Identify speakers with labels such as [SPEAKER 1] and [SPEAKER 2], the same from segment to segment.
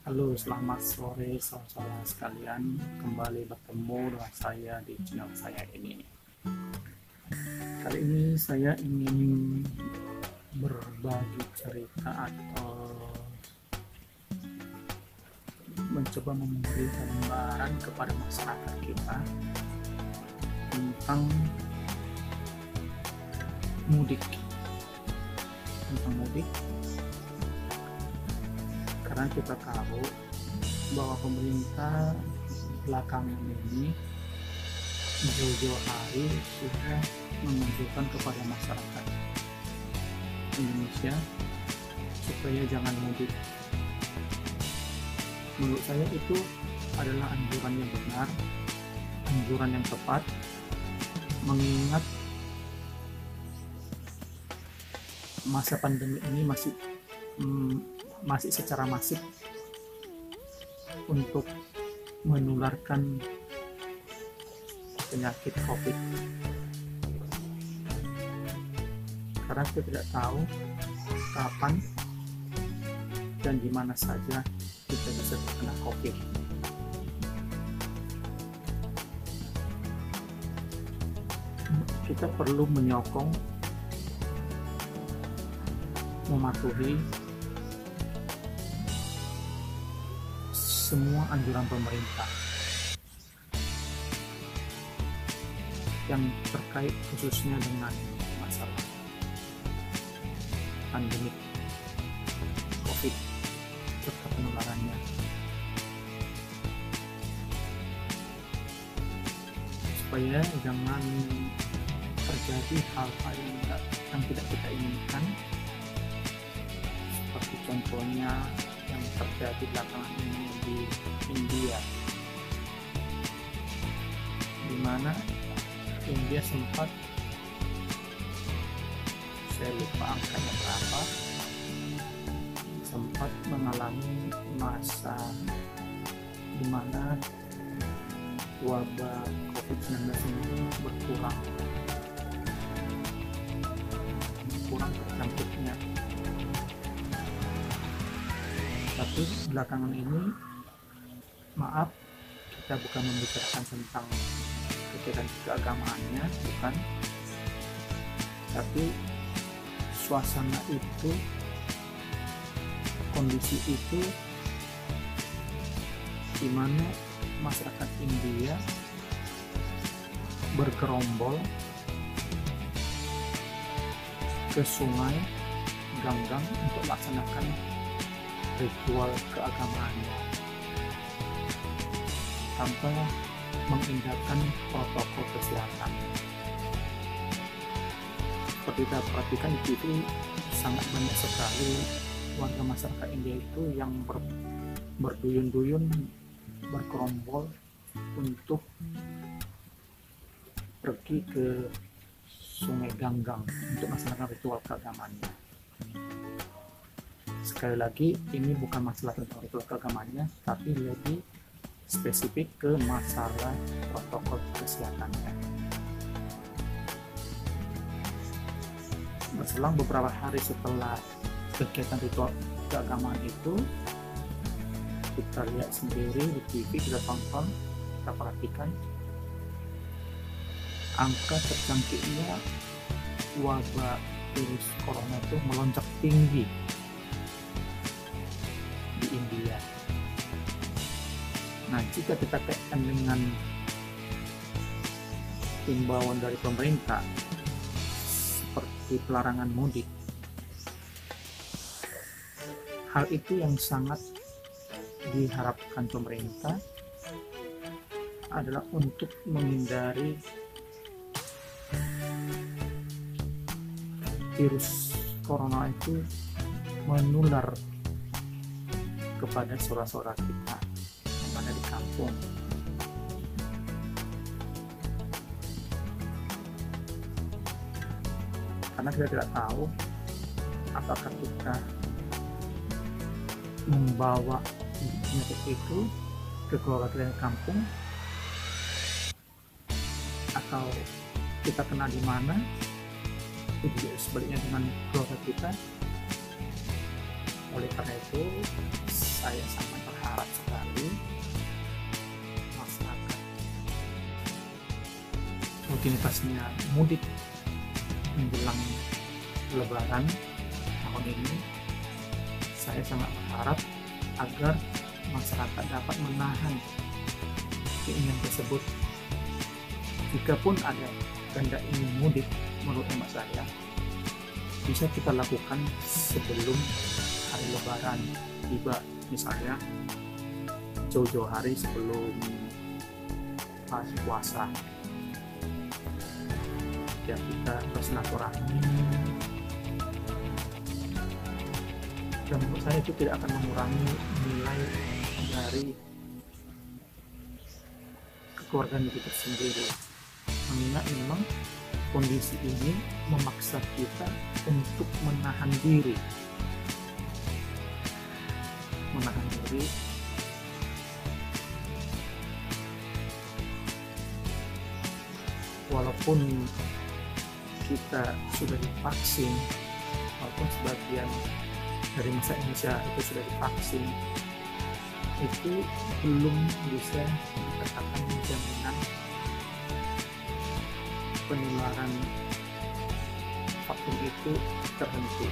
[SPEAKER 1] Halo, selamat sore saudara sekalian. Kembali bertemu dengan saya di channel saya ini. Kali ini saya ingin berbagi cerita atau mencoba memberi gambaran kepada masyarakat kita tentang mudik. Karena kita tahu bahwa pemerintah belakangan ini jauh-jauh hari sudah menunjukkan kepada masyarakat Indonesia supaya jangan mudik. Menurut saya itu adalah anjuran yang benar, anjuran yang tepat, mengingat masa pandemi ini masih secara masif untuk menularkan penyakit COVID. Karena kita tidak tahu kapan dan di mana saja kita bisa terkena COVID. Kita perlu menyokong, mematuhi semua anjuran pemerintah yang terkait khususnya dengan masalah pandemi COVID serta penularannya, supaya jangan terjadi hal-hal yang tidak kita inginkan, seperti contohnya yang terjadi belakangan ini di India, di mana India sempat, saya lupa angkanya berapa, sempat mengalami masa di mana wabah COVID-19 ini berkurang terjangkitnya. Tapi belakangan ini, maaf, kita bukan membicarakan tentang kegiatan keagamaannya, bukan, tapi suasana itu, kondisi itu, di mana masyarakat India bergerombol ke sungai Ganggang untuk melaksanakan ritual keagamaannya tanpa mengindahkan protokol kesehatan. Seperti kita perhatikan di TV, sangat banyak sekali warga masyarakat India itu yang berduyun-duyun, bergerombol untuk pergi ke sungai Ganggang untuk melaksanakan ritual keagamaannya. Sekali lagi, ini bukan masalah tentang ritual keagamaannya, tapi lebih spesifik ke masalah protokol kesehatannya. Berselang beberapa hari setelah kegiatan ritual keagamaan itu, kita lihat sendiri di TV, kita tonton, kita perhatikan angka terjangkitnya wabah virus corona itu melonjak tinggi di India. Nah, jika kita kaitkan dengan himbauan dari pemerintah seperti pelarangan mudik, hal itu yang sangat diharapkan pemerintah adalah untuk menghindari virus corona itu menular kepada saudara-saudara kita yang ada di kampung. Karena kita tidak tahu apakah kita membawa penyakit itu ke keluarga kita di kampung, atau kita kena di mana, itu sebaliknya dengan keluarga kita. Oleh karena itu, saya sangat berharap berharap sekali masyarakat rutinitasnya mudik menjelang Lebaran tahun ini. Saya sangat berharap agar masyarakat dapat menahan keinginan tersebut. Jikapun ada kehendak ingin mudik, menurut hemat saya bisa kita lakukan sebelum hari Lebaran tiba, misalnya jauh-jauh hari sebelum pas puasa, ya kita bersilaturahmi, dan menurut saya itu tidak akan mengurangi nilai dari kekeluargaan kita sendiri, mengingat memang kondisi ini memaksa kita untuk menahan diri walaupun kita sudah divaksin, walaupun sebagian dari masyarakat Indonesia itu sudah divaksin, itu belum bisa dikatakan jaminan penularan vaksin itu terhenti.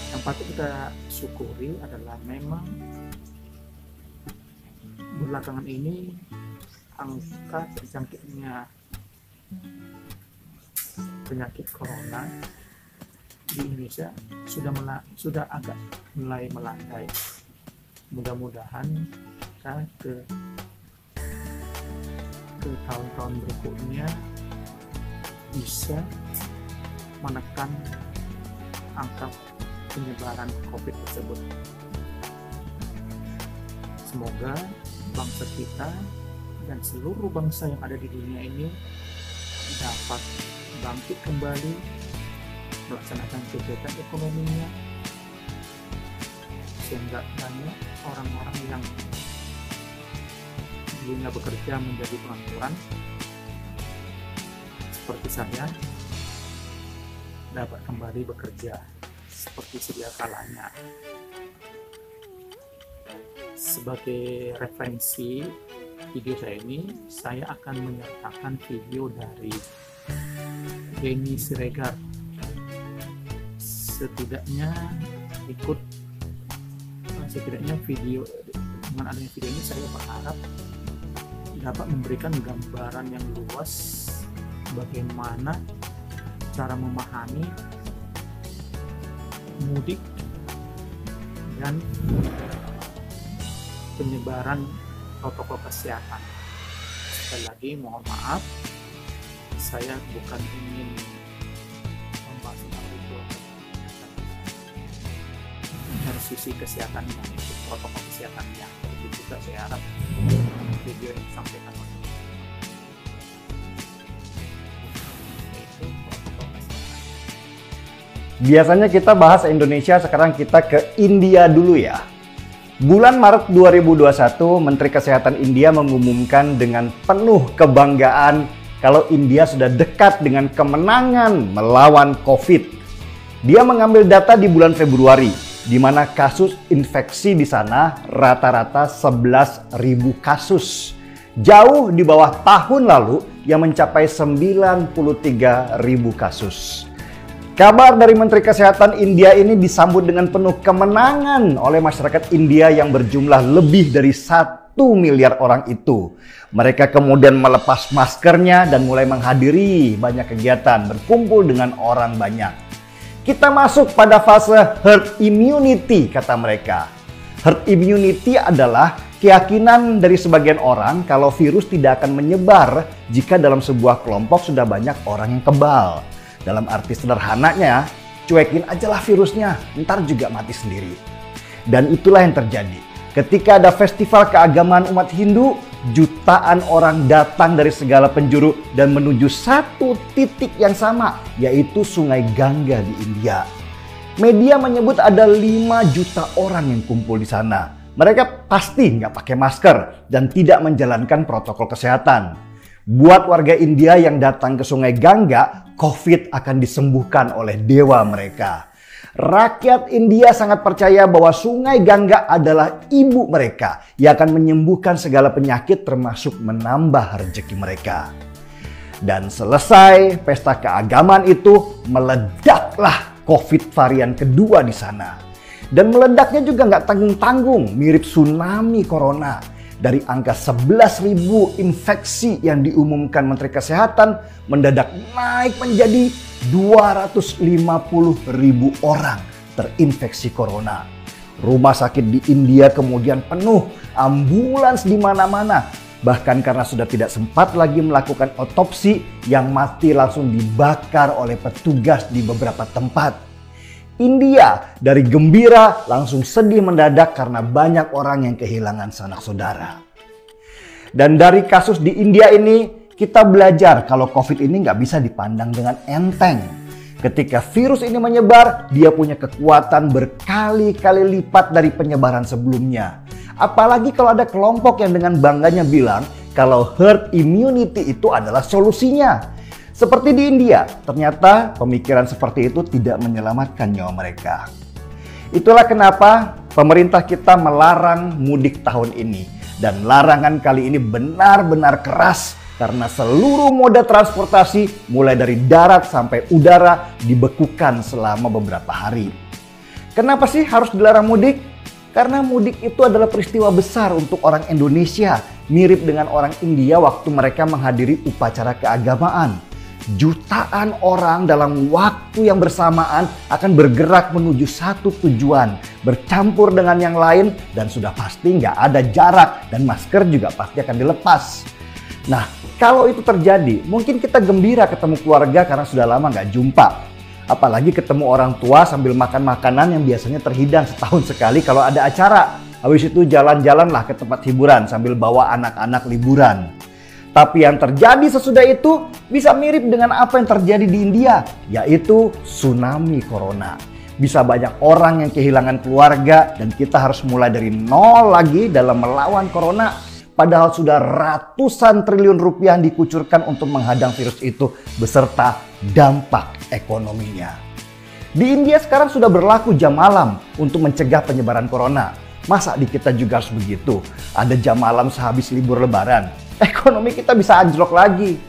[SPEAKER 1] Yang patut kita syukuri adalah memang belakangan ini angka terjangkitnya penyakit corona di Indonesia sudah agak mulai melandai. Mudah-mudahan kita ke tahun-tahun berikutnya bisa menekan angka penyebaran COVID tersebut. Semoga bangsa kita dan seluruh bangsa yang ada di dunia ini dapat bangkit kembali, melaksanakan kegiatan ekonominya, sehingga banyak orang-orang yang dulunya bekerja menjadi pengangguran seperti saya dapat kembali bekerja seperti sedia kalanya. Sebagai referensi video saya ini, saya akan menyertakan video dari Denny Siregar. Setidaknya video, dengan adanya video ini saya berharap dapat memberikan gambaran yang luas bagaimana cara memahami mudik dan penyebaran protokol kesehatan. Sekali lagi mohon maaf, saya bukan ingin membahas tentang itu dari sisi kesehatannya, itu protokol kesehatannya. Itu juga saya harap video yang disampaikan itu protokol kesehatan.
[SPEAKER 2] Biasanya kita bahas Indonesia, sekarang kita ke India dulu ya. Bulan Maret 2021, Menteri Kesehatan India mengumumkan dengan penuh kebanggaan kalau India sudah dekat dengan kemenangan melawan COVID. Dia mengambil data di bulan Februari, di mana kasus infeksi di sana rata-rata 11.000 kasus. Jauh di bawah tahun lalu yang mencapai 93.000 kasus. Kabar dari Menteri Kesehatan India ini disambut dengan penuh kemenangan oleh masyarakat India yang berjumlah lebih dari 1 miliar orang itu. Mereka kemudian melepas maskernya dan mulai menghadiri banyak kegiatan, berkumpul dengan orang banyak. Kita masuk pada fase herd immunity, kata mereka. Herd immunity adalah keyakinan dari sebagian orang kalau virus tidak akan menyebar jika dalam sebuah kelompok sudah banyak orang yang kebal. Dalam arti sederhananya, cuekin ajalah virusnya, ntar juga mati sendiri. Dan itulah yang terjadi. Ketika ada festival keagamaan umat Hindu, jutaan orang datang dari segala penjuru dan menuju satu titik yang sama, yaitu Sungai Gangga di India. Media menyebut ada 5 juta orang yang kumpul di sana. Mereka pasti nggak pakai masker dan tidak menjalankan protokol kesehatan. Buat warga India yang datang ke Sungai Gangga, COVID akan disembuhkan oleh dewa mereka. Rakyat India sangat percaya bahwa Sungai Gangga adalah ibu mereka yang akan menyembuhkan segala penyakit termasuk menambah rezeki mereka. Dan selesai pesta keagamaan itu, meledaklah COVID varian kedua di sana. Dan meledaknya juga nggak tanggung-tanggung, mirip tsunami corona. Dari angka 11.000 infeksi yang diumumkan Menteri Kesehatan mendadak naik menjadi 250.000 orang terinfeksi corona. Rumah sakit di India kemudian penuh, ambulans di mana-mana. Bahkan karena sudah tidak sempat lagi melakukan otopsi, yang mati langsung dibakar oleh petugas di beberapa tempat. India dari gembira langsung sedih mendadak karena banyak orang yang kehilangan sanak saudara. Dan dari kasus di India ini, kita belajar kalau COVID ini nggak bisa dipandang dengan enteng. Ketika virus ini menyebar, dia punya kekuatan berkali-kali lipat dari penyebaran sebelumnya. Apalagi kalau ada kelompok yang dengan bangganya bilang kalau herd immunity itu adalah solusinya. Seperti di India, ternyata pemikiran seperti itu tidak menyelamatkan nyawa mereka. Itulah kenapa pemerintah kita melarang mudik tahun ini. Dan larangan kali ini benar-benar keras karena seluruh moda transportasi mulai dari darat sampai udara dibekukan selama beberapa hari. Kenapa sih harus dilarang mudik? Karena mudik itu adalah peristiwa besar untuk orang Indonesia, mirip dengan orang India waktu mereka menghadiri upacara keagamaan. Jutaan orang dalam waktu yang bersamaan akan bergerak menuju satu tujuan, bercampur dengan yang lain, dan sudah pasti nggak ada jarak dan masker juga pasti akan dilepas. Nah, kalau itu terjadi, mungkin kita gembira ketemu keluarga karena sudah lama nggak jumpa. Apalagi ketemu orang tua sambil makan makanan yang biasanya terhidang setahun sekali kalau ada acara. Habis itu jalan-jalanlah ke tempat hiburan sambil bawa anak-anak liburan. Tapi yang terjadi sesudah itu bisa mirip dengan apa yang terjadi di India, yaitu tsunami corona. Bisa banyak orang yang kehilangan keluarga dan kita harus mulai dari nol lagi dalam melawan corona. Padahal sudah ratusan triliun rupiah yang dikucurkan untuk menghadang virus itu beserta dampak ekonominya. Di India sekarang sudah berlaku jam malam untuk mencegah penyebaran corona. Masa di kita juga harus begitu? Ada jam malam sehabis libur lebaran. Ekonomi kita bisa anjlok lagi.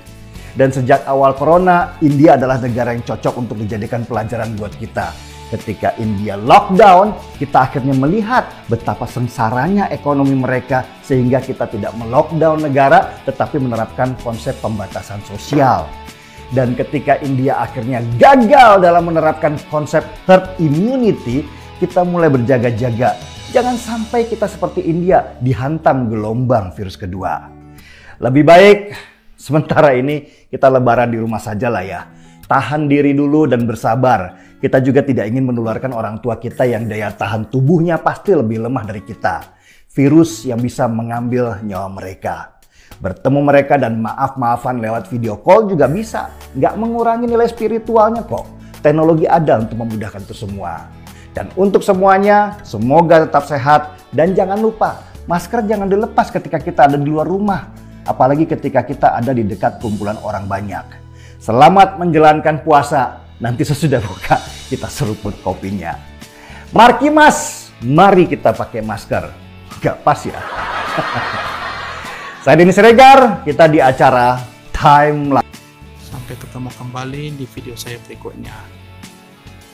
[SPEAKER 2] Dan sejak awal corona, India adalah negara yang cocok untuk dijadikan pelajaran buat kita. Ketika India lockdown, kita akhirnya melihat betapa sengsaranya ekonomi mereka sehingga kita tidak melockdown negara tetapi menerapkan konsep pembatasan sosial. Dan ketika India akhirnya gagal dalam menerapkan konsep herd immunity, kita mulai berjaga-jaga. Jangan sampai kita seperti India dihantam gelombang virus kedua. Lebih baik sementara ini kita lebaran di rumah saja lah ya. Tahan diri dulu dan bersabar. Kita juga tidak ingin menularkan orang tua kita yang daya tahan tubuhnya pasti lebih lemah dari kita. Virus yang bisa mengambil nyawa mereka. Bertemu mereka dan maaf-maafan lewat video call juga bisa. Nggak mengurangi nilai spiritualnya kok. Teknologi ada untuk memudahkan itu semua. Dan untuk semuanya, semoga tetap sehat. Dan jangan lupa, masker jangan dilepas ketika kita ada di luar rumah. Apalagi ketika kita ada di dekat kumpulan orang banyak. Selamat menjalankan puasa. Nanti sesudah buka kita seruput kopinya. Marki Mas, mari kita pakai masker. Gak pas ya. Saya Denny Siregar, kita di acara Timeline.
[SPEAKER 1] Sampai ketemu kembali di video saya berikutnya.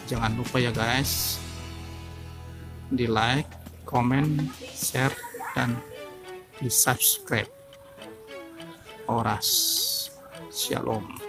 [SPEAKER 1] Jangan lupa ya guys, di like, komen, share, dan di subscribe. Oras. Shalom.